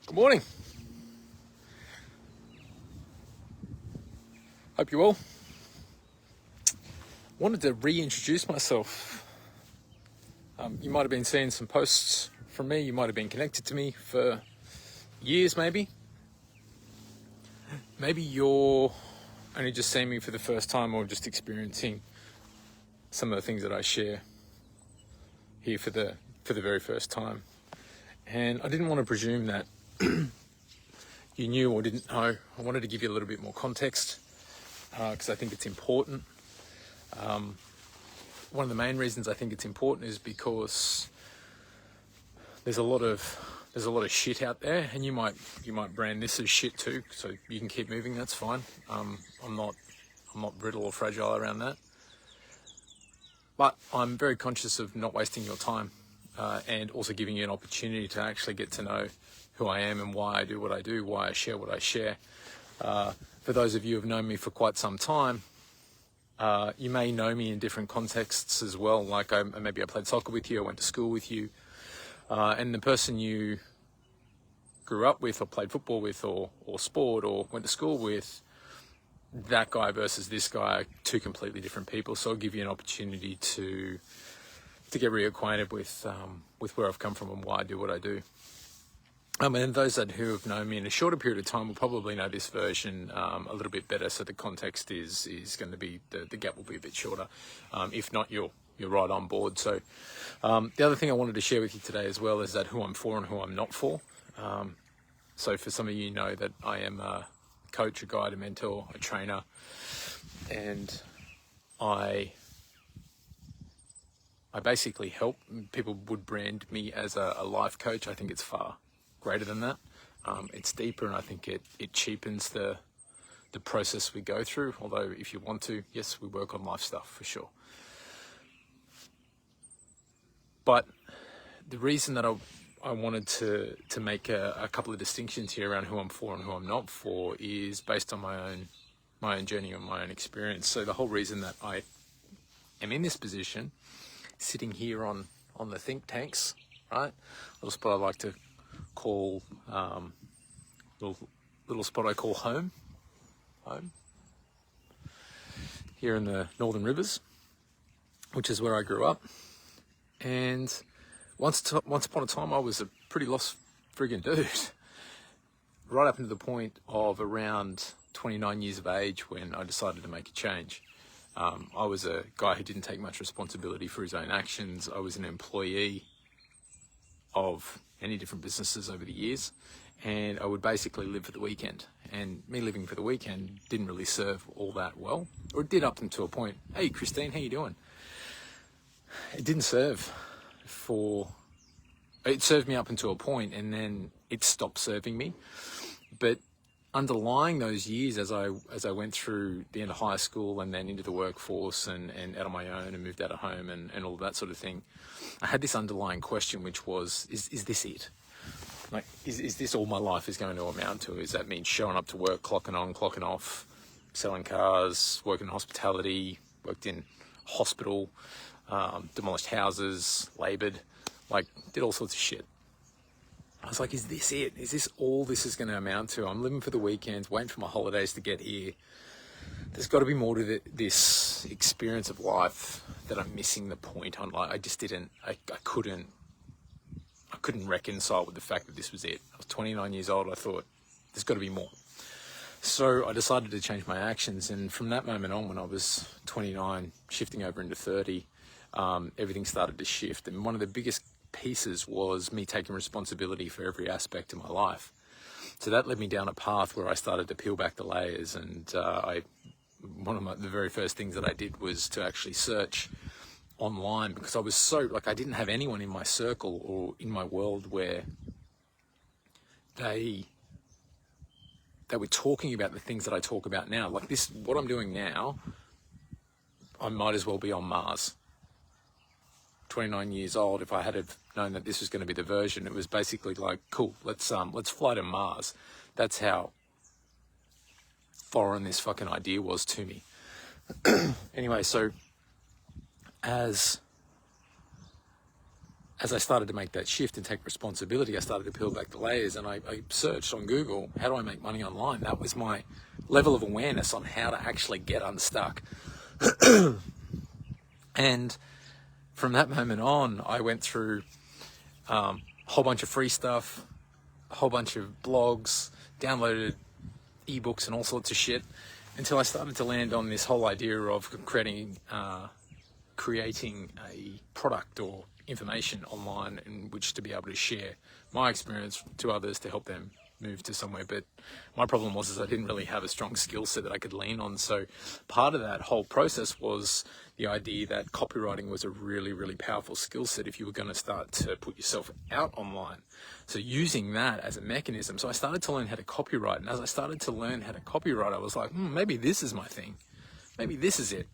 Good morning. Hope you're well. Wanted to reintroduce myself. You might have been seeing some posts from me. You might have been connected to me for years, maybe. Maybe you're only just seeing me for the first time or just experiencing some of the things that I share here for the very first time. And I didn't want to presume that you knew or didn't know. I wanted to give you a little bit more context because I think it's important. One of the main reasons I think it's important is because there's a lot of shit out there, and you might brand this as shit too. So you can keep moving. That's fine. I'm not brittle or fragile around that. But I'm very conscious of not wasting your time and also giving you an opportunity to actually get to know who I am and why I do what I do, why I share what I share. For those of you who have known me for quite some time, you may know me in different contexts as well. Like maybe I played soccer with you, I went to school with you, and the person you grew up with or played football with or sport or went to school with, that guy versus this guy are two completely different people. So I'll give you an opportunity to get reacquainted with where I've come from and why I do what I do. And those who have known me in a shorter period of time will probably know this version a little bit better. So the context is going to be, the gap will be a bit shorter. If not, you're right on board. So the other thing I wanted to share with you today as well is that who I'm for and who I'm not for. So for some of you know that I am a coach, a guide, a mentor, a trainer, and I basically help. People would brand me as a life coach. I think it's far greater than that. It's deeper, and I think it cheapens the process we go through. Although if you want to, yes, we work on life stuff for sure. But the reason that I wanted to make a couple of distinctions here around who I'm for and who I'm not for is based on my own journey and my own experience. So the whole reason that I am in this position, sitting here on the think tanks, right? Little spot I like to call little spot I call home here in the Northern Rivers, which is where I grew up. And once upon a time I was a pretty lost friggin' dude, right up into the point of around 29 years of age when I decided to make a change. I was a guy who didn't take much responsibility for his own actions. I was an employee of many different businesses over the years, and I would basically live for the weekend. And me living for the weekend didn't really serve all that well, or it did up until a point. Hey, Christine, how you doing? It didn't serve it served me up until a point, and then it stopped serving me. But underlying those years, as I went through the end of high school and then into the workforce and out on my own and moved out of home and all of that sort of thing, I had this underlying question, which was, is this it? Like, is this all my life is going to amount to? Is that mean showing up to work, clocking on, clocking off, selling cars, working in hospitality, worked in hospital, demolished houses, laboured, like did all sorts of shit. I was like, is this it? Is this all this is going to amount to? I'm living for the weekends, waiting for my holidays to get here. There's got to be more to this experience of life that I'm missing the point on. Like, I just didn't, I couldn't reconcile with the fact that this was it. I was 29 years old. I thought, there's got to be more. So I decided to change my actions. And from that moment on, when I was 29, shifting over into 30, everything started to shift. And one of the biggest pieces was me taking responsibility for every aspect of my life. So that led me down a path where I started to peel back the layers, and one of the very first things that I did was to actually search online, because I was so, I didn't have anyone in my circle or in my world where they were talking about the things that I talk about now. Like this, what I'm doing now, I might as well be on Mars. 29 years old, if I had have known that this was going to be the version, it was basically like, cool, let's fly to Mars. That's how foreign this fucking idea was to me. Anyway, so as as I started to make that shift and take responsibility, I started to peel back the layers, and I searched on Google, how do I make money online? That was my level of awareness on how to actually get unstuck. And from that moment on, I went through a whole bunch of free stuff, a whole bunch of blogs, downloaded ebooks and all sorts of shit, until I started to land on this whole idea of creating a product or information online in which to be able to share my experience to others to help them move to somewhere. But my problem was I didn't really have a strong skill set that I could lean on. So part of that whole process was the idea that copywriting was a really, really powerful skill set if you were going to start to put yourself out online. So using that as a mechanism. So I started to learn how to copyright. And as I started to learn how to copyright, I was like, maybe this is my thing. Maybe this is it.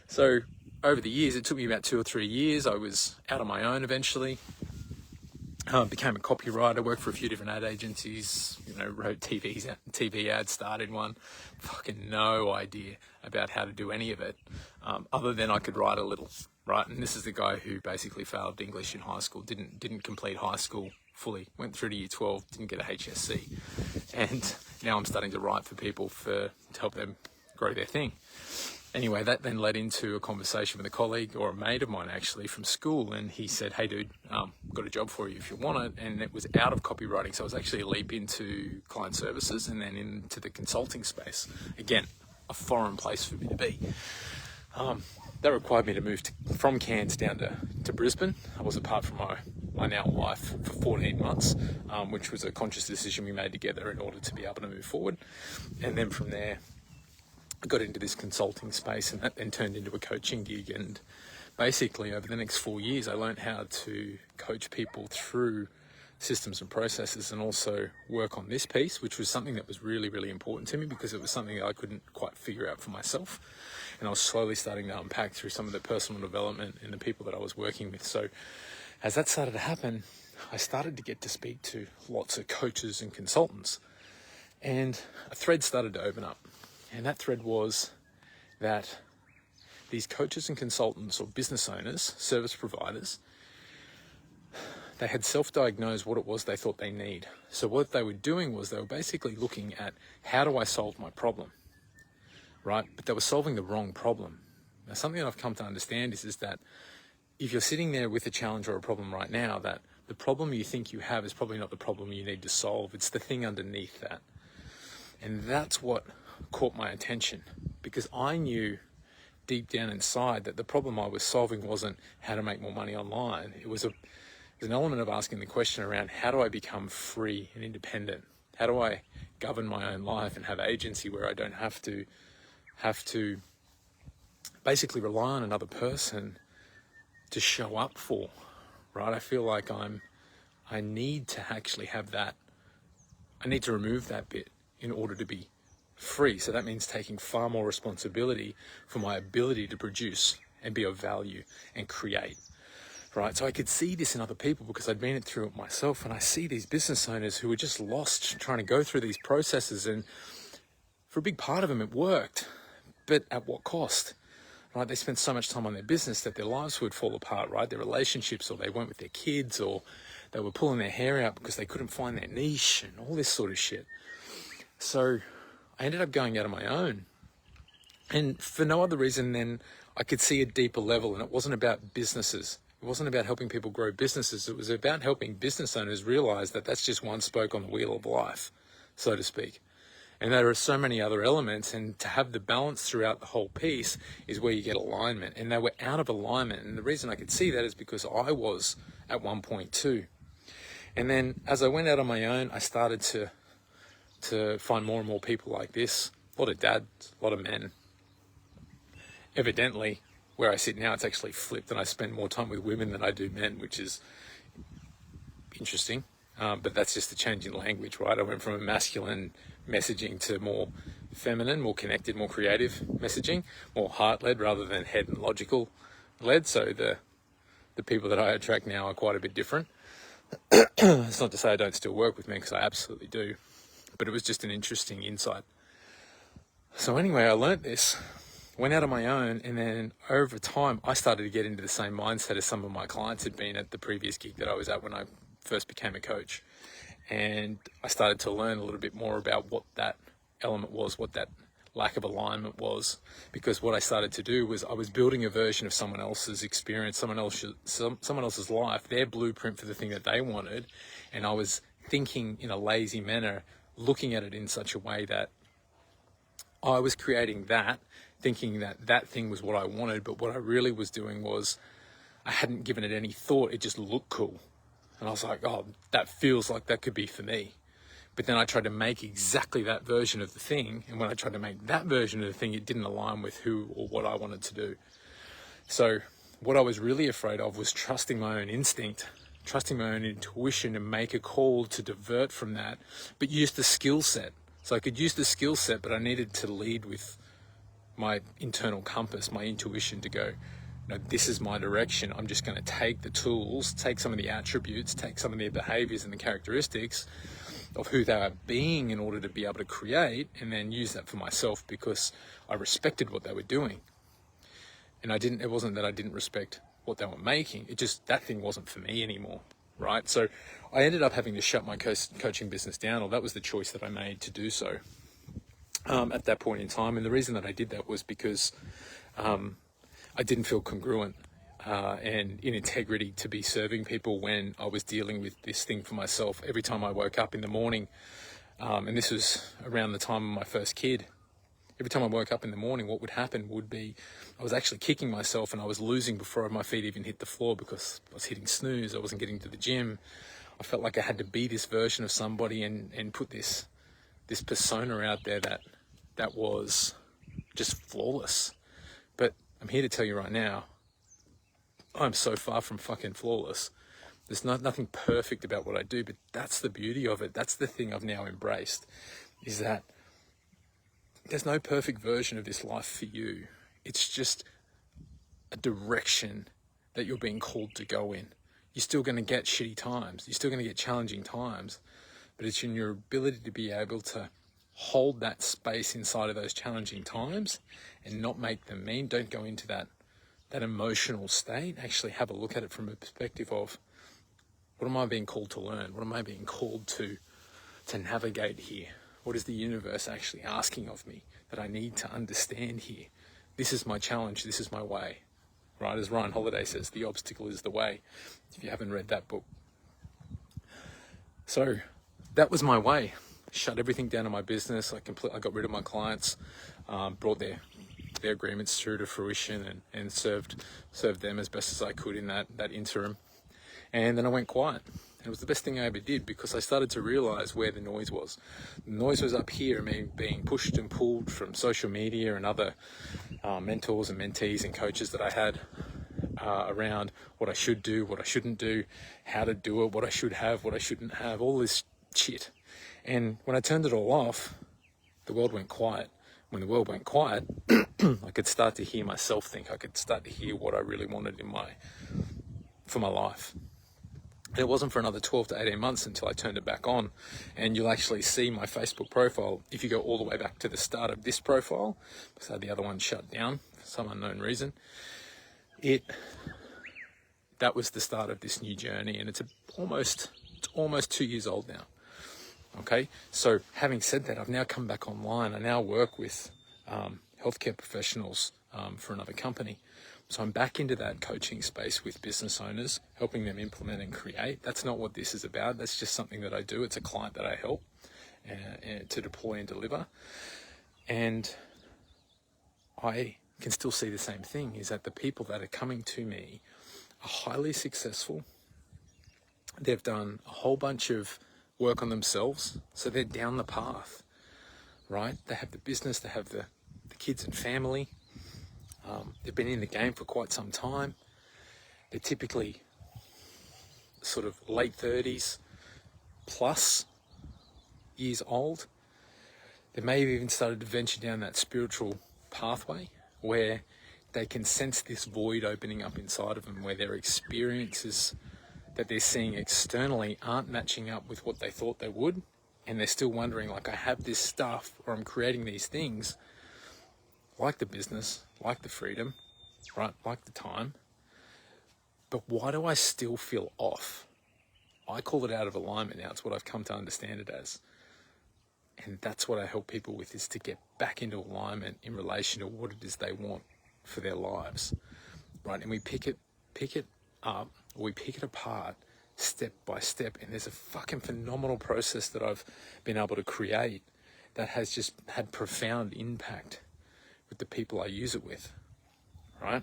So over the years, it took me about 2 or 3 years. I was out on my own eventually. Became a copywriter, worked for a few different ad agencies, wrote TV ads, started one. Fucking no idea about how to do any of it, other than I could write a little, right? And this is the guy who basically failed English in high school, didn't complete high school fully, went through to year 12, didn't get a HSC. And now I'm starting to write for people to help them grow their thing. Anyway, that then led into a conversation with a colleague, or a mate of mine actually, from school, and he said, hey dude, got a job for you if you want it. And it was out of copywriting, so it was actually a leap into client services and then into the consulting space. Again, a foreign place for me to be. That required me to move from Cairns down to Brisbane. I was apart from my now wife for 14 months, which was a conscious decision we made together in order to be able to move forward. And then from there, I got into this consulting space, and that then turned into a coaching gig. And basically over the next 4 years, I learned how to coach people through systems and processes, and also work on this piece, which was something that was really, really important to me because it was something that I couldn't quite figure out for myself. And I was slowly starting to unpack through some of the personal development and the people that I was working with. So as that started to happen, I started to get to speak to lots of coaches and consultants, and a thread started to open up. And that thread was that these coaches and consultants, or business owners, service providers, they had self-diagnosed what it was they thought they need. So what they were doing was they were basically looking at, how do I solve my problem, right? But they were solving the wrong problem. Now, something that I've come to understand is that if you're sitting there with a challenge or a problem right now, that the problem you think you have is probably not the problem you need to solve. It's the thing underneath that. And that's what caught my attention, because I knew deep down inside that the problem I was solving wasn't how to make more money online. It was an element of asking the question around, how do I become free and independent? How do I govern my own life and have agency where I don't have to basically rely on another person to show up for, right? I feel like I need to actually have that. I need to remove that bit in order to be free. So that means taking far more responsibility for my ability to produce and be of value and create, right? So I could see this in other people because I'd been through it myself, and I see these business owners who were just lost trying to go through these processes, and for a big part of them it worked, but at what cost, right? They spent so much time on their business that their lives would fall apart, right? Their relationships, or they weren't with their kids, or they were pulling their hair out because they couldn't find their niche and all this sort of shit. So I ended up going out on my own, and for no other reason than I could see a deeper level. And it wasn't about businesses. It wasn't about helping people grow businesses. It was about helping business owners realize that that's just one spoke on the wheel of life, so to speak. And there are so many other elements, and to have the balance throughout the whole piece is where you get alignment. And they were out of alignment. And the reason I could see that is because I was at one point too. And then as I went out on my own, I started to find more and more people like this, a lot of dads, a lot of men. Evidently, where I sit now, it's actually flipped, and I spend more time with women than I do men, which is interesting. But that's just a change in language, right? I went from a masculine messaging to more feminine, more connected, more creative messaging, more heart-led rather than head and logical-led. So the people that I attract now are quite a bit different. It's not to say I don't still work with men, because I absolutely do. But it was just an interesting insight. So anyway, I learnt this, went out on my own, and then over time, I started to get into the same mindset as some of my clients had been at the previous gig that I was at when I first became a coach. And I started to learn a little bit more about what that element was, what that lack of alignment was, because what I started to do was I was building a version of someone else's experience, someone else's life, their blueprint for the thing that they wanted, and I was thinking in a lazy manner, looking at it in such a way that I was creating that, thinking that that thing was what I wanted, but what I really was doing was I hadn't given it any thought. It just looked cool. And I was like, oh, that feels like that could be for me. But then I tried to make exactly that version of the thing. And when I tried to make that version of the thing, it didn't align with who or what I wanted to do. So what I was really afraid of was trusting my own instinct, trusting my own intuition, and make a call to divert from that, but use the skill set. So I could use the skill set, but I needed to lead with my internal compass, my intuition, to go, no, this is my direction. I'm just going to take the tools, take some of the attributes, take some of the behaviors and the characteristics of who they are being in order to be able to create, and then use that for myself, because I respected what they were doing. And it wasn't that I didn't respect what they were making. It just, that thing wasn't for me anymore. Right. So I ended up having to shut my coaching business down, or that was the choice that I made to do so at that point in time. And the reason that I did that was because I didn't feel congruent and in integrity to be serving people when I was dealing with this thing for myself. Every time I woke up in the morning, and this was around the time of my first kid, every time I woke up in the morning, what would happen would be I was actually kicking myself, and I was losing before my feet even hit the floor because I was hitting snooze. I wasn't getting to the gym. I felt like I had to be this version of somebody and put this persona out there that was just flawless. But I'm here to tell you right now, I'm so far from fucking flawless. There's nothing perfect about what I do, but that's the beauty of it. That's the thing I've now embraced, is that there's no perfect version of this life for you. It's just a direction that you're being called to go in. You're still going to get shitty times. You're still going to get challenging times, but it's in your ability to be able to hold that space inside of those challenging times and not make them mean. Don't go into that emotional state. Actually have a look at it from a perspective of, what am I being called to learn? What am I being called to navigate here? What is the universe actually asking of me that I need to understand here? This is my challenge. This is my way. Right? As Ryan Holiday says, the obstacle is the way, if you haven't read that book. So that was my way. Shut everything down in my business. I got rid of my clients, brought their agreements through to fruition, and served them as best as I could in that interim. And then I went quiet. It was the best thing I ever did, because I started to realize where the noise was. The noise was up here, being pushed and pulled from social media and other mentors and mentees and coaches that I had around what I should do, what I shouldn't do, how to do it, what I should have, what I shouldn't have, all this shit. And when I turned it all off, the world went quiet. When the world went quiet, I could start to hear myself think. I could start to hear what I really wanted for my life. And it wasn't for another 12 to 18 months until I turned it back on. And you'll actually see my Facebook profile, if you go all the way back to the start of this profile, so the other one shut down for some unknown reason. That was the start of this new journey, and it's almost 2 years old now. Okay, so having said that, I've now come back online. I now work with healthcare professionals for another company. So I'm back into that coaching space with business owners, helping them implement and create. That's not what this is about. That's just something that I do. It's a client that I help to deploy and deliver. And I can still see the same thing, is that the people that are coming to me are highly successful. They've done a whole bunch of work on themselves, so they're down the path, right? They have the business, they have the kids and family. They've been in the game for quite some time. They're typically sort of late 30s plus years old. They may have even started to venture down that spiritual pathway where they can sense this void opening up inside of them, where their experiences that they're seeing externally aren't matching up with what they thought they would, and they're still wondering, like, I have this stuff, or I'm creating these things, like the business, like the freedom, right? Like the time. But why do I still feel off? I call it out of alignment now. It's what I've come to understand it as. And that's what I help people with, is to get back into alignment in relation to what it is they want for their lives, right? And we pick it up, or we pick it apart step by step. And there's a fucking phenomenal process that I've been able to create that has just had profound impact with the people I use it with, right?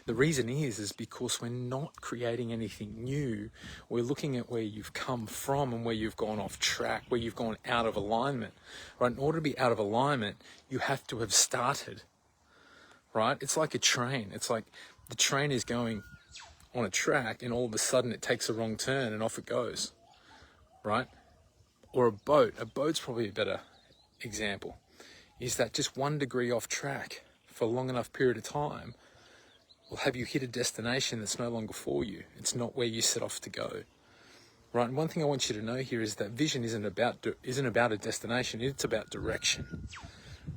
The reason is because we're not creating anything new. We're looking at where you've come from and where you've gone off track, where you've gone out of alignment, right? In order to be out of alignment, you have to have started, right? It's like a train. It's like the train is going on a track and all of a sudden it takes a wrong turn and off it goes, right? Or a boat. A boat's probably a better example. Is that just 1 degree off track for a long enough period of time will have you hit a destination that's no longer for you. It's not where you set off to go, right? And one thing I want you to know here is that vision isn't about a destination. It's about direction,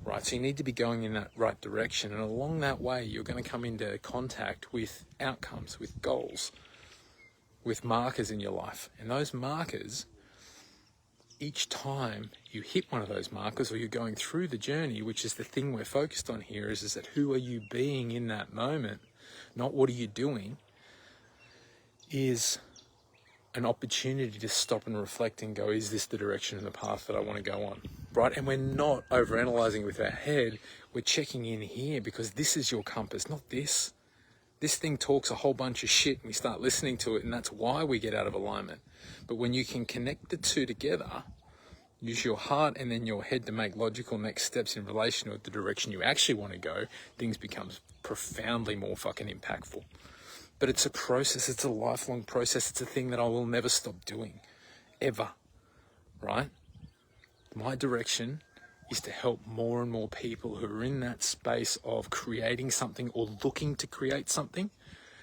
right? So you need to be going in that right direction, and along that way, you're going to come into contact with outcomes, with goals, with markers in your life, and those markers, each time you hit one of those markers, or you're going through the journey, which is the thing we're focused on here, is that who are you being in that moment, not what are you doing, is an opportunity to stop and reflect and go, is this the direction and the path that I want to go on, right? And we're not overanalyzing with our head. We're checking in here because this is your compass, not this. This thing talks a whole bunch of shit and we start listening to it, and that's why we get out of alignment. But when you can connect the two together, use your heart and then your head to make logical next steps in relation to the direction you actually want to go, things become profoundly more fucking impactful. But it's a process. It's a lifelong process. It's a thing that I will never stop doing, ever, right? My direction is to help more and more people who are in that space of creating something or looking to create something.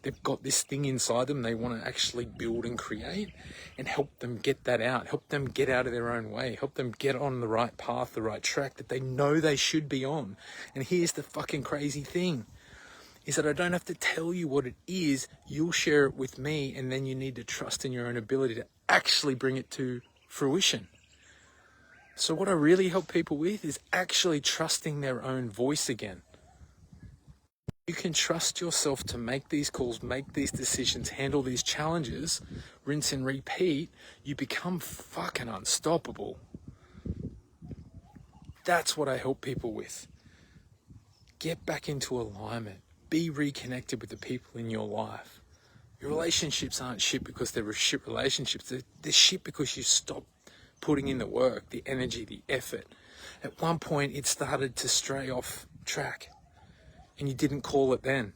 They've got this thing inside them they want to actually build and create, and help them get that out, help them get out of their own way, help them get on the right path, the right track that they know they should be on. And here's the fucking crazy thing, is that I don't have to tell you what it is. You'll share it with me, and then you need to trust in your own ability to actually bring it to fruition. So what I really help people with is actually trusting their own voice again. You can trust yourself to make these calls, make these decisions, handle these challenges, rinse and repeat. You become fucking unstoppable. That's what I help people with. Get back into alignment. Be reconnected with the people in your life. Your relationships aren't shit because they're shit relationships. They're shit because you stopped putting in the work, the energy, the effort. At one point, it started to stray off track, and you didn't call it then,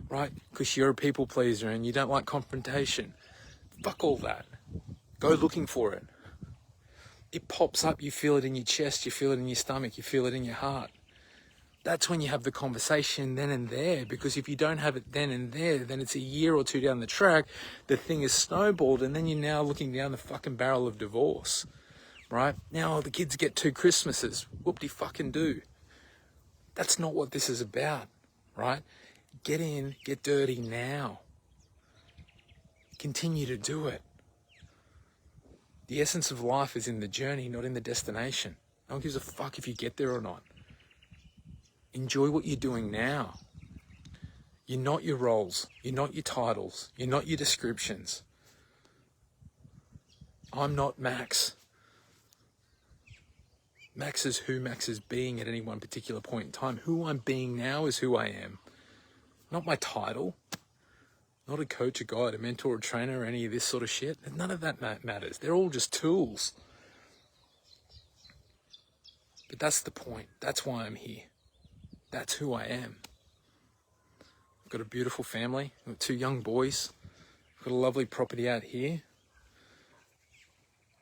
right? Because you're a people pleaser and you don't like confrontation. Fuck all that. Go looking for it. It pops up, you feel it in your chest, you feel it in your stomach, you feel it in your heart. That's when you have the conversation then and there, because if you don't have it then and there, then it's a year or two down the track, the thing is snowballed, and then you're now looking down the fucking barrel of divorce, right? Now the kids get 2 Christmases. Whoop-de-fucking-do. That's not what this is about, right? Get in, get dirty now. Continue to do it. The essence of life is in the journey, not in the destination. No one gives a fuck if you get there or not. Enjoy what you're doing now. You're not your roles. You're not your titles. You're not your descriptions. I'm not Max. Max is who Max is being at any one particular point in time. Who I'm being now is who I am. Not my title. Not a coach, a guide, a mentor, a trainer, or any of this sort of shit. None of that matters. They're all just tools. But that's the point. That's why I'm here. That's who I am. I've got a beautiful family. I've got 2 young boys. I've got a lovely property out here.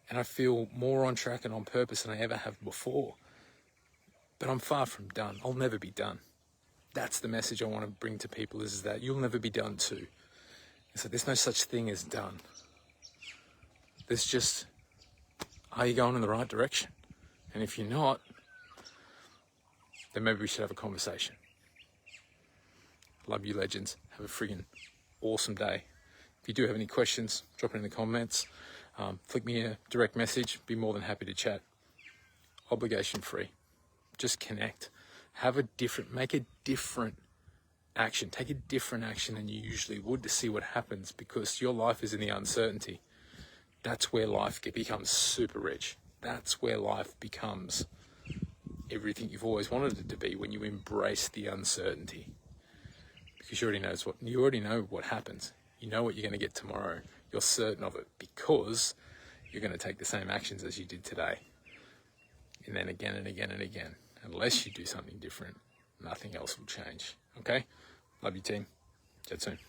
And I feel more on track and on purpose than I ever have before. But I'm far from done. I'll never be done. That's the message I want to bring to people, is that you'll never be done too. So there's no such thing as done. There's just, are you going in the right direction? And if you're not, then maybe we should have a conversation. Love you, legends. Have a friggin' awesome day. If you do have any questions, drop it in the comments. Flick me a direct message. Be more than happy to chat. Obligation free. Just connect. Make a different action. Take a different action than you usually would to see what happens, because your life is in the uncertainty. That's where life becomes super rich. That's where life becomes everything you've always wanted it to be, when you embrace the uncertainty. Because you already know what happens. You know what you're going to get tomorrow. You're certain of it because you're going to take the same actions as you did today. And then again and again and again. Unless you do something different, nothing else will change. Okay? Love you, team. Chat soon.